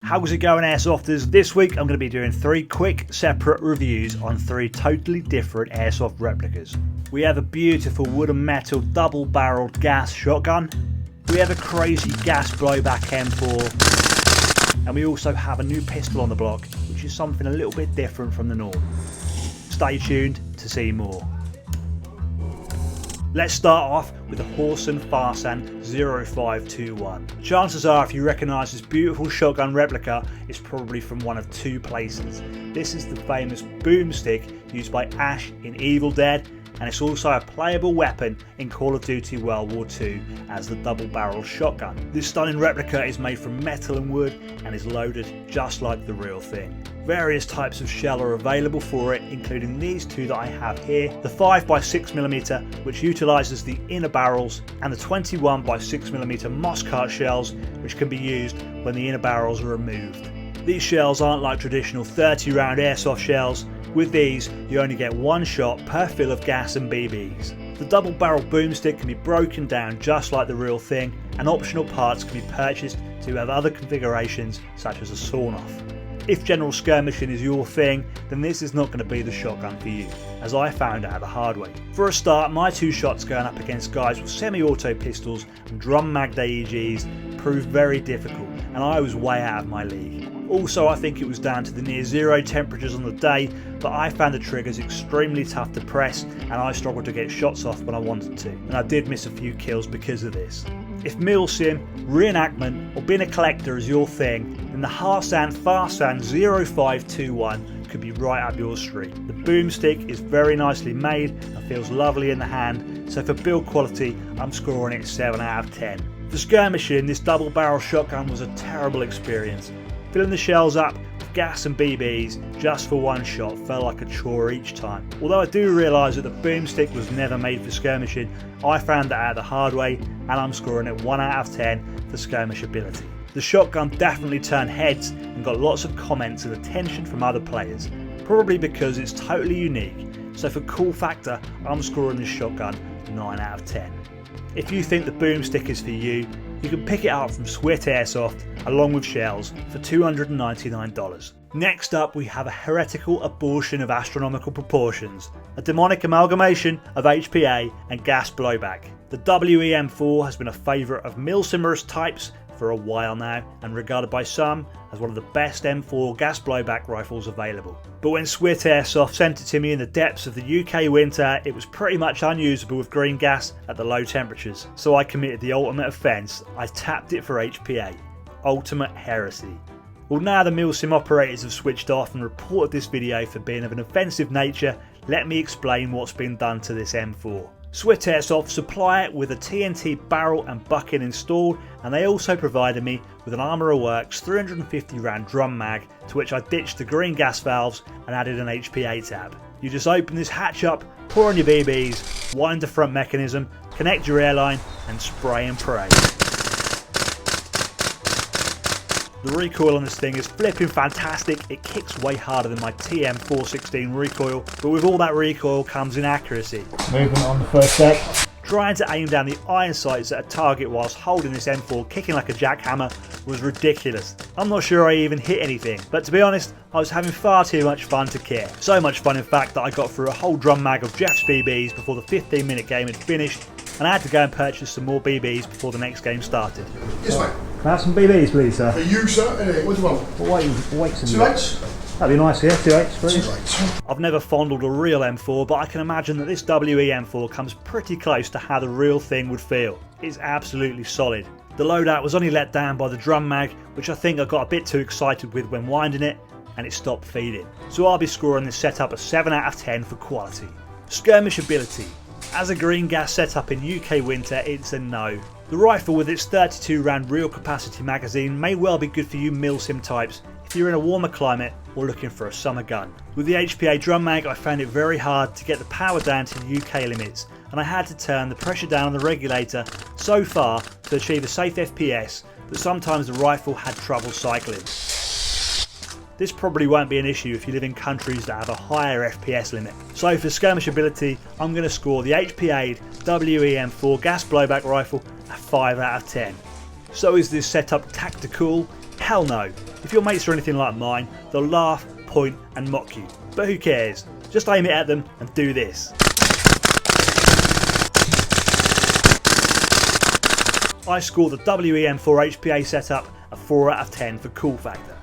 How's it going, Airsofters? This week I'm going to be doing 3 quick separate reviews on 3 totally different Airsoft replicas. We have a beautiful wood and metal double barreled gas shotgun, we have a crazy gas blowback M4, and we also have a new pistol on the block, which is something a little bit different from the norm. Stay tuned to see more. Let's start off with the Harsan Farsan 0521. Chances are, if you recognise this beautiful shotgun replica, it's probably from one of 2 places. This is the famous Boomstick used by Ash in Evil Dead, and it's also a playable weapon in Call of Duty World War II as the double barrel shotgun. This stunning replica is made from metal and wood and is loaded just like the real thing. Various types of shell are available for it, including these 2 that I have here, the 5x6mm, which utilises the inner barrels, and the 21x6mm moss cart shells, which can be used when the inner barrels are removed. These shells aren't like traditional 30 round airsoft shells. With these, you only get 1 shot per fill of gas and BBs. The double barrel boomstick can be broken down just like the real thing, and optional parts can be purchased to have other configurations such as a sawn off. If general skirmishing is your thing, then this is not going to be the shotgun for you, as I found out the hard way. For a start, my 2 shots going up against guys with semi-auto pistols and drum-magged AEGs proved very difficult, and I was way out of my league. Also, I think it was down to the near zero temperatures on the day, but I found the triggers extremely tough to press, and I struggled to get shots off when I wanted to, and I did miss a few kills because of this. If milsim, reenactment or being a collector is your thing, then the Harsan Farsan 0521 could be right up your street. The boomstick is very nicely made and feels lovely in the hand, so for build quality I'm scoring it 7 out of 10. For skirmishing, this double barrel shotgun was a terrible experience. Filling the shells up with gas and BBs just for 1 shot felt like a chore each time. Although I do realise that the boomstick was never made for skirmishing, I found that out the hard way, and I'm scoring it 1 out of 10 for skirmishability. The shotgun definitely turned heads and got lots of comments and attention from other players, probably because it's totally unique, so for cool factor I'm scoring this shotgun 9 out of 10. If you think the boomstick is for you, you can pick it up from Swift Airsoft along with shells for $299. Next up, we have a heretical abortion of astronomical proportions, a demonic amalgamation of HPA and gas blowback. The WE M4 has been a favourite of milsimmerous types for a while now, and regarded by some as one of the best M4 gas blowback rifles available. But when Swift Airsoft sent it to me in the depths of the UK winter, it was pretty much unusable with green gas at the low temperatures, so I committed the ultimate offence. I tapped it for HPA. Ultimate heresy. Well, now the milsim operators have switched off and reported this video for being of an offensive nature, let me explain what's been done to this M4. Swift Airsoft supply it with a TNT barrel and bucket installed, and they also provided me with an Armourer Works 350 round drum mag, to which I ditched the green gas valves and added an HPA tab. You just open this hatch up, pour on your BBs, wind the front mechanism, connect your airline and spray and pray. The recoil on this thing is flipping fantastic. It kicks way harder than my TM416 recoil, but with all that recoil comes inaccuracy. Movement on the first set. Trying to aim down the iron sights at a target whilst holding this M4 kicking like a jackhammer was ridiculous. I'm not sure I even hit anything, but to be honest, I was having far too much fun to care. So much fun in fact that I got through a whole drum mag of Jeff's BBs before the 15-minute game had finished, and I had to go and purchase some more BBs before the next game started. Yes, mate. Can I have some BBs, please, sir? For you, sir. What do you want? Wait 2 8s? That'd be nice, yeah, 2 8s, please. 2 8s. I've never fondled a real M4, but I can imagine that this WE M4 comes pretty close to how the real thing would feel. It's absolutely solid. The loadout was only let down by the drum mag, which I think I got a bit too excited with when winding it, and it stopped feeding. So I'll be scoring this setup a 7 out of 10 for quality. Skirmishability. As a green gas setup in UK winter, it's a no. The rifle with its 32 round real capacity magazine may well be good for you milsim types if you're in a warmer climate or looking for a summer gun. With the HPA drum mag, I found it very hard to get the power down to the UK limits, and I had to turn the pressure down on the regulator so far to achieve a safe FPS that sometimes the rifle had trouble cycling. This probably won't be an issue if you live in countries that have a higher FPS limit. So for skirmishability, I'm going to score the HPA'd WE M4 gas blowback rifle a 5 out of 10. So is this setup tactical? Hell no. If If your mates are anything like mine, they'll laugh, point and mock you. But who cares? Just aim it at them and do this. I scored the WE M4 HPA setup a 4 out of 10 for cool factor.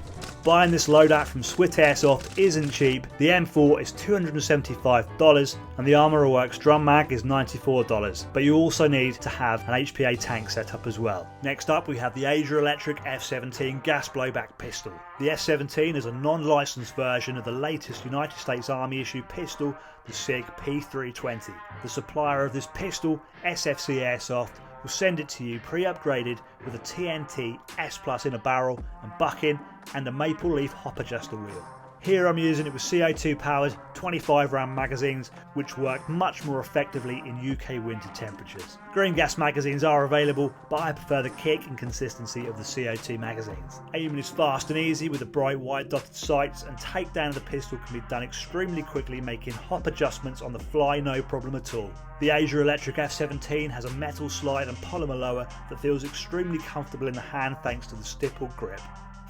Buying this loadout from Swift Airsoft isn't cheap. The M4 is $275 and the Armourer Works drum mag is $94, but you also need to have an HPA tank setup as well. Next up we have the Asia Electric F17 gas blowback pistol. The F17 is a non-licensed version of the latest United States Army issue pistol, the SIG P320. The supplier of this pistol, SFC Airsoft, will send it to you pre-upgraded with a TNT S Plus in a barrel and bucking and a maple leaf hop adjuster wheel. Here I'm using it with CO2 powered 25 round magazines which work much more effectively in UK winter temperatures. Green gas magazines are available, but I prefer the kick and consistency of the CO2 magazines. Aiming is fast and easy with the bright white dotted sights, and takedown of the pistol can be done extremely quickly, making hop adjustments on the fly no problem at all. The Asia Electric F17 has a metal slide and polymer lower that feels extremely comfortable in the hand thanks to the stippled grip.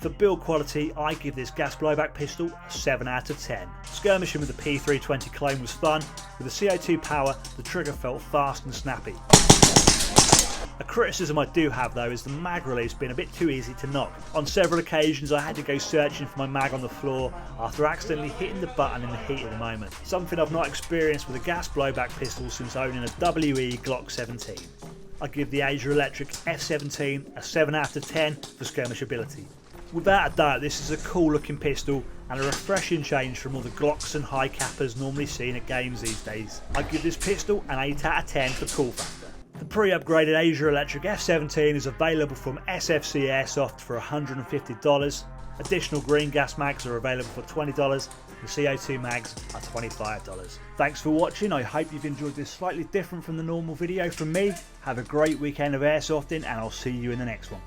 For build quality, I give this gas blowback pistol a 7 out of 10. Skirmishing with the P320 clone was fun. With the CO2 power, the trigger felt fast and snappy. A criticism I do have though is the mag release being a bit too easy to knock. On several occasions I had to go searching for my mag on the floor after accidentally hitting the button in the heat of the moment. Something I've not experienced with a gas blowback pistol since owning a WE Glock 17. I give the Asia Electric F17 a 7 out of 10 for skirmishability. Without a doubt, this is a cool looking pistol and a refreshing change from all the Glocks and high cappers normally seen at games these days. I give this pistol an 8 out of 10 for cool factor. The pre-upgraded Asia Electric F17 is available from SFC Airsoft for $150. Additional green gas mags are available for $20 and CO2 mags are $25. Thanks for watching. I hope you've enjoyed this slightly different from the normal video from me. Have a great weekend of airsofting and I'll see you in the next one.